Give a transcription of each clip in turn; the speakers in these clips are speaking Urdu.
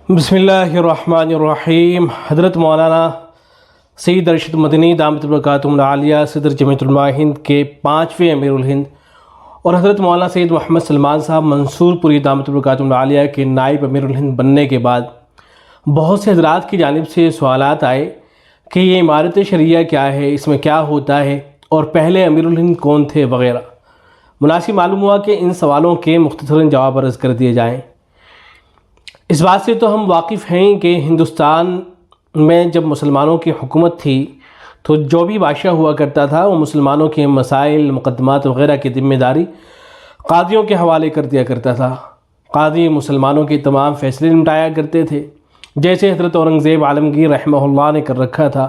بسم اللہ الرحمن الرحیم۔ حضرت مولانا سید ارشد مدنی دامت برکاتہم العالیہ صدر جمعیت علماء ہند کے 5ویں امیر الہند اور حضرت مولانا سید محمد سلمان صاحب منصور پوری دامت برکاتہم العالیہ کے نائب امیر الہند بننے کے بعد بہت سے حضرات کی جانب سے سوالات آئے کہ یہ امارت شرعیہ کیا ہے، اس میں کیا ہوتا ہے اور پہلے امیر الہند کون تھے وغیرہ۔ مناسب معلوم ہوا کہ ان سوالوں کے مختصراً جواب عرض کر دیے جائیں۔ اس بات سے تو ہم واقف ہیں کہ ہندوستان میں جب مسلمانوں کی حکومت تھی تو جو بھی بادشاہ ہوا کرتا تھا وہ مسلمانوں کے مسائل، مقدمات وغیرہ کی ذمہ داری قاضیوں کے حوالے کر دیا کرتا تھا۔ قاضی مسلمانوں کے تمام فیصلے نمٹایا کرتے تھے، جیسے حضرت اورنگزیب عالمگیر رحمہ اللہ نے کر رکھا تھا،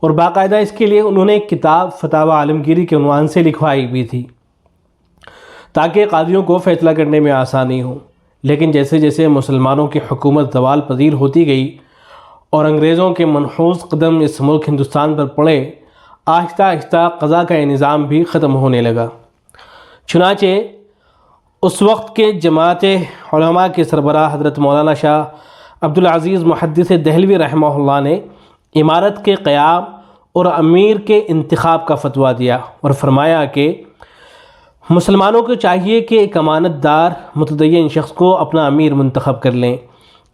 اور باقاعدہ اس کے لیے انہوں نے ایک کتاب فتاوی عالمگیری کے عنوان سے لکھوائی بھی تھی تاکہ قاضیوں کو فیصلہ کرنے میں آسانی ہو۔ لیکن جیسے جیسے مسلمانوں کی حکومت زوال پذیر ہوتی گئی اور انگریزوں کے منحوس قدم اس ملک ہندوستان پر پڑے، آہستہ آہستہ قضا کا یہ نظام بھی ختم ہونے لگا۔ چنانچہ اس وقت کے جماعت علماء کے سربراہ حضرت مولانا شاہ عبدالعزیز محدث دہلوی رحمہ اللہ نے امارت کے قیام اور امیر کے انتخاب کا فتویٰ دیا اور فرمایا کہ مسلمانوں کو چاہیے کہ ایک امانت دار متدین شخص کو اپنا امیر منتخب کر لیں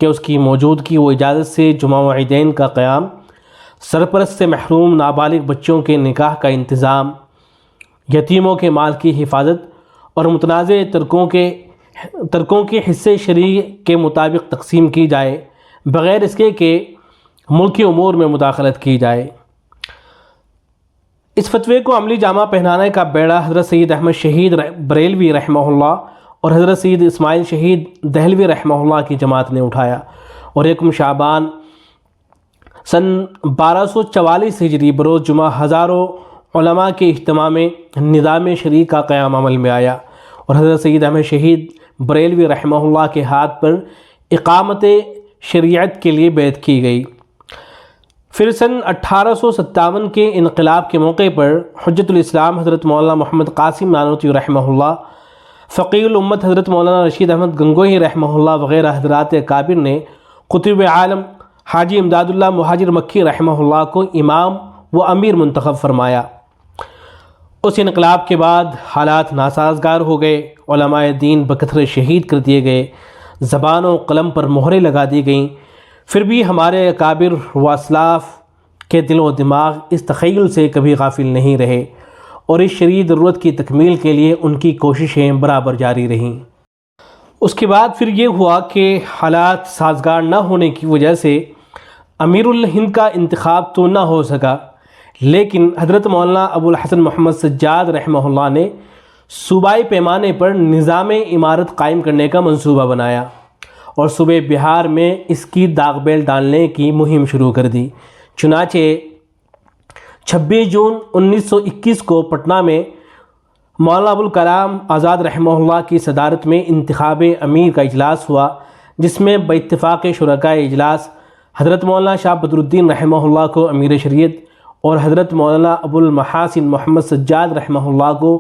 کہ اس کی موجودگی و اجازت سے جمعہ و عیدین کا قیام، سرپرست سے محروم نابالغ بچوں کے نکاح کا انتظام، یتیموں کے مال کی حفاظت اور متنازع ترکوں کے حصے شرعی کے مطابق تقسیم کی جائے، بغیر اس کے کہ ملکی امور میں مداخلت کی جائے۔ اس فتوے کو عملی جامہ پہنانے کا بیڑا حضرت سید احمد شہید بریلوی رحمہ اللہ اور حضرت سید اسماعیل شہید دہلوی رحمہ اللہ کی جماعت نے اٹھایا، اور 1 شعبان سن 1244 ہجری بروز جمعہ ہزاروں علماء کے اجتماع میں نظام شرعی کا قیام عمل میں آیا، اور حضرت سید احمد شہید بریلوی رحمہ اللہ کے ہاتھ پر اقامت شریعت کے لیے بیعت کی گئی۔ پھر سن 1857 کے انقلاب کے موقع پر حجت الاسلام حضرت مولانا محمد قاسم نانوتوی رحمہ اللہ، فقیہ الامت حضرت مولانا رشید احمد گنگوہی رحمہ اللہ وغیرہ حضرات اکابر نے قطب عالم حاجی امداد اللہ مہاجر مکی رحمہ اللہ کو امام و امیر منتخب فرمایا۔ اس انقلاب کے بعد حالات ناسازگار ہو گئے، علماء دین بکثرت شہید کر دیے گئے، زبان و قلم پر مہریں لگا دی گئیں، پھر بھی ہمارے اکابر و اسلاف کے دل و دماغ اس تخیل سے کبھی غافل نہیں رہے، اور اس شرعی ضرورت کی تکمیل کے لیے ان کی کوششیں برابر جاری رہیں۔ اس کے بعد پھر یہ ہوا کہ حالات سازگار نہ ہونے کی وجہ سے امیر الہند کا انتخاب تو نہ ہو سکا، لیکن حضرت مولانا ابو الحسن محمد سجاد رحمہ اللہ نے صوبائی پیمانے پر نظام امارت قائم کرنے کا منصوبہ بنایا اور صوبے بہار میں اس کی داغ بیل ڈالنے کی مہم شروع کر دی۔ چنانچہ 26 جون 1921 کو پٹنہ میں مولانا ابوالکلام آزاد رحمہ اللہ کی صدارت میں انتخاب امیر کا اجلاس ہوا، جس میں باتفاق شرکائے اجلاس حضرت مولانا شاہ بدر الدین رحمہ اللہ کو امیر شریعت اور حضرت مولانا ابو المحاسن محمد سجاد رحمہ اللہ کو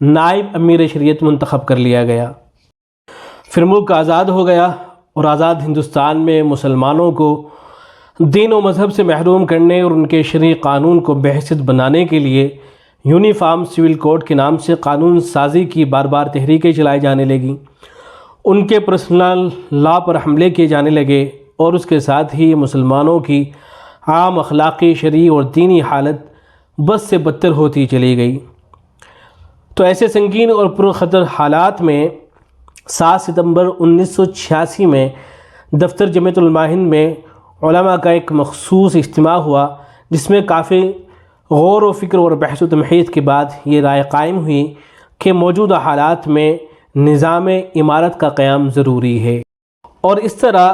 نائب امیر شریعت منتخب کر لیا گیا۔ پھر ملک آزاد ہو گیا، اور آزاد ہندوستان میں مسلمانوں کو دین و مذہب سے محروم کرنے اور ان کے شرعی قانون کو بحیثیت بنانے کے لیے یونیفارم سول کوڈ کے نام سے قانون سازی کی بار بار تحریکیں چلائی جانے لگیں، ان کے پرسنل لا پر حملے کیے جانے لگے، اور اس کے ساتھ ہی مسلمانوں کی عام اخلاقی، شرعی اور دینی حالت بد سے بدتر ہوتی چلی گئی۔ تو ایسے سنگین اور پرخطر حالات میں 7 ستمبر 1986 میں دفتر جمعیت علماء ہند میں علماء کا ایک مخصوص اجتماع ہوا، جس میں کافی غور و فکر اور بحث و تمہید کے بعد یہ رائے قائم ہوئی کہ موجودہ حالات میں نظام امارت کا قیام ضروری ہے، اور اس طرح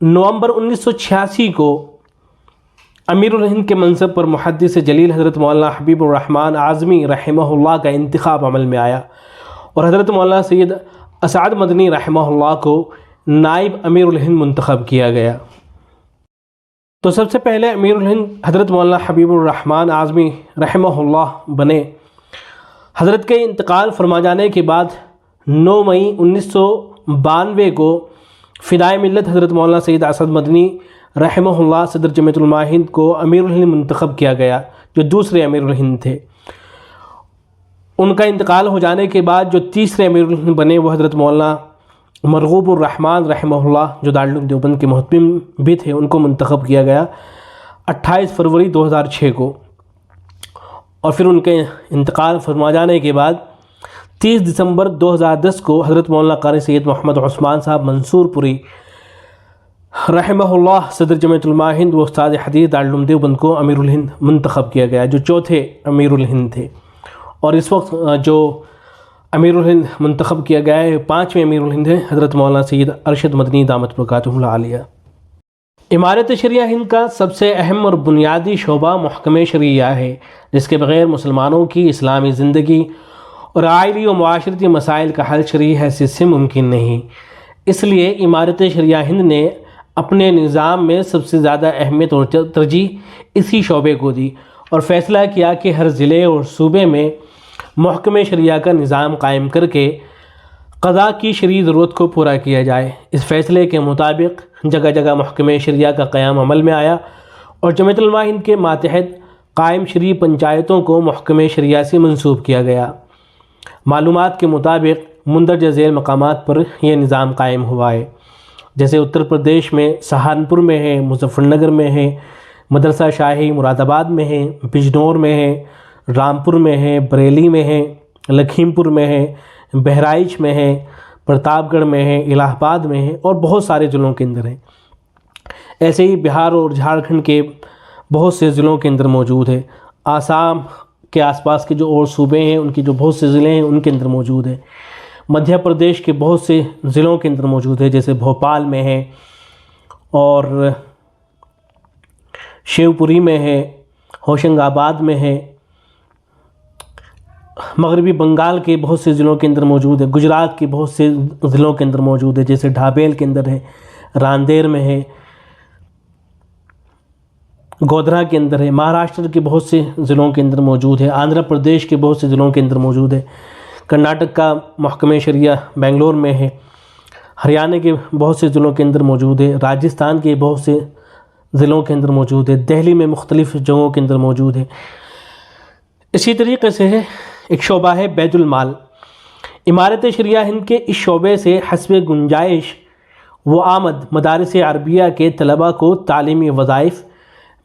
نومبر 1986 کو امیر الہند کے منصب پر محدث جلیل حضرت مولانا حبیب الرحمن اعظمی رحمہ اللہ کا انتخاب عمل میں آیا، اور حضرت مولانا سید اسعد مدنی رحمہ اللہ کو نائب امیر الہند منتخب کیا گیا۔ تو سب سے پہلے امیر الہند حضرت مولانا حبیب الرحمن اعظمی رحمہ اللہ بنے۔ حضرت کے انتقال فرما جانے کے بعد 9 مئی 1992 کو فدائے ملت حضرت مولانا سید اسد مدنی رحمہ اللہ صدر جمعیت علماء ہند کو امیر الہند منتخب کیا گیا، جو دوسرے امیر الہند تھے۔ ان کا انتقال ہو جانے کے بعد جو تیسرے امیر الہند بنے وہ حضرت مولانا مرغوب الرحمن رحمہ اللہ، جو دارالعلوم دیوبند کے محتمم بھی تھے، ان کو منتخب کیا گیا 28 فروری 2006 کو۔ اور پھر ان کے انتقال فرما جانے کے بعد 30 دسمبر 2010 کو حضرت مولانا قاری سید محمد عثمان صاحب منصور پوری رحمہ اللہ صدر جمعیت علماء ہند و استاد حدیث دارالعلوم دیوبند کو امیر الہند منتخب کیا گیا، جو چوتھے امیر الہند تھے۔ اور اس وقت جو امیر الہند منتخب کیا گیا ہے 5ویں امیر الہند ہیں حضرت مولانا سید ارشد مدنی دامت برکاتہ العالیہ۔ امارت شریعہ ہند کا سب سے اہم اور بنیادی شعبہ محکمہ شریعہ ہے، جس کے بغیر مسلمانوں کی اسلامی زندگی اور آئلی و معاشرتی مسائل کا حل شرعی حیثیت سے ممکن نہیں۔ اس لیے امارت شریعہ ہند نے اپنے نظام میں سب سے زیادہ اہمیت اور ترجیح اسی شعبے کو دی اور فیصلہ کیا کہ ہر ضلع اور صوبے میں محکمہ شریعہ کا نظام قائم کر کے قضاء کی شرعی ضرورت کو پورا کیا جائے۔ اس فیصلے کے مطابق جگہ جگہ محکمہ شریعہ کا قیام عمل میں آیا اور جمعیت علماء ہند کے ماتحت قائم شرعی پنچایتوں کو محکمہ شریعہ سے منسوب کیا گیا۔ معلومات کے مطابق مندرجہ ذیل مقامات پر یہ نظام قائم ہوا ہے، جیسے اتر پردیش میں سہارنپور میں ہے، مظفر نگر میں ہے، مدرسہ شاہی مراد آباد میں ہے، بجنور میں ہے، رامپور میں ہے، بریلی میں ہے، لکھیم پور میں ہے، بہرائچ میں ہے، پرتاپ گڑھ میں ہے، الہ آباد میں ہے اور بہت سارے ضلعوں کے اندر ہیں۔ ایسے ہی بہار اور جھارکھنڈ کے بہت سے ضلعوں کے اندر موجود ہے۔ آسام کے آس پاس کے جو اور صوبے ہیں ان کی جو بہت سے ضلع ہیں ان کے اندر موجود ہے۔ مدھیہ پردیش کے بہت سے ضلعوں کے اندر موجود ہے، جیسے بھوپال میں ہے اور شیوپوری میں ہے، ہوشنگ آباد میں ہے، مغربی بنگال کے بہت سے ضلعوں کے اندر موجود ہے، گجرات کے بہت سے ضلعوں کے اندر موجود ہے، جیسے ڈھابیل کے اندر ہے، راندیر میں ہے، گودھرا کے اندر ہے، مہاراشٹر کے بہت سے ضلعوں کے اندر موجود ہے، آندھرا پردیش کے بہت سے ضلعوں کے اندر موجود ہے، کرناٹک کا محکمہ شریعہ بنگلور میں ہے، ہریانہ کے بہت سے ضلعوں کے اندر موجود ہے، راجستھان کے بہت سے ضلعوں کے اندر موجود ہے، دہلی میں مختلف جگہوں کے اندر موجود ہے۔ اسی طریقے سے ایک شعبہ ہے بیت المال۔ امارت شریعہ ہند کے اس شعبے سے حسب گنجائش و آمد مدارس عربیہ کے طلباء کو تعلیمی وظائف،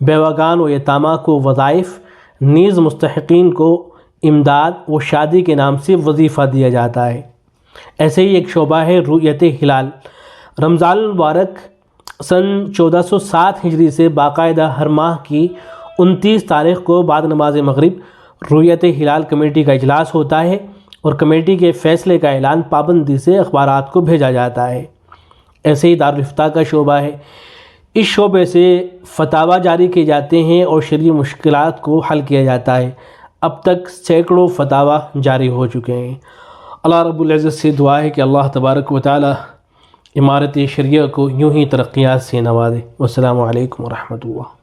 بیوگان و یتامہ کو وظائف، نیز مستحقین کو امداد و شادی کے نام سے وظیفہ دیا جاتا ہے۔ ایسے ہی ایک شعبہ ہے رؤیت ہلال۔ رمضان المبارک سن 1407 ہجری سے باقاعدہ ہر ماہ کی 29 تاریخ کو بعد نماز مغرب رؤیت ہلال کمیٹی کا اجلاس ہوتا ہے اور کمیٹی کے فیصلے کا اعلان پابندی سے اخبارات کو بھیجا جاتا ہے۔ ایسے ہی دارالافتاء کا شعبہ ہے۔ اس شعبے سے فتاویٰ جاری کیے جاتے ہیں اور شرعی مشکلات کو حل کیا جاتا ہے۔ اب تک سینکڑوں فتاویٰ جاری ہو چکے ہیں۔ اللہ رب العزت سے دعا ہے کہ اللہ تبارک و تعالی امارت شریعہ کو یوں ہی ترقیات سے نوازے۔ والسلام علیکم ورحمۃ اللہ۔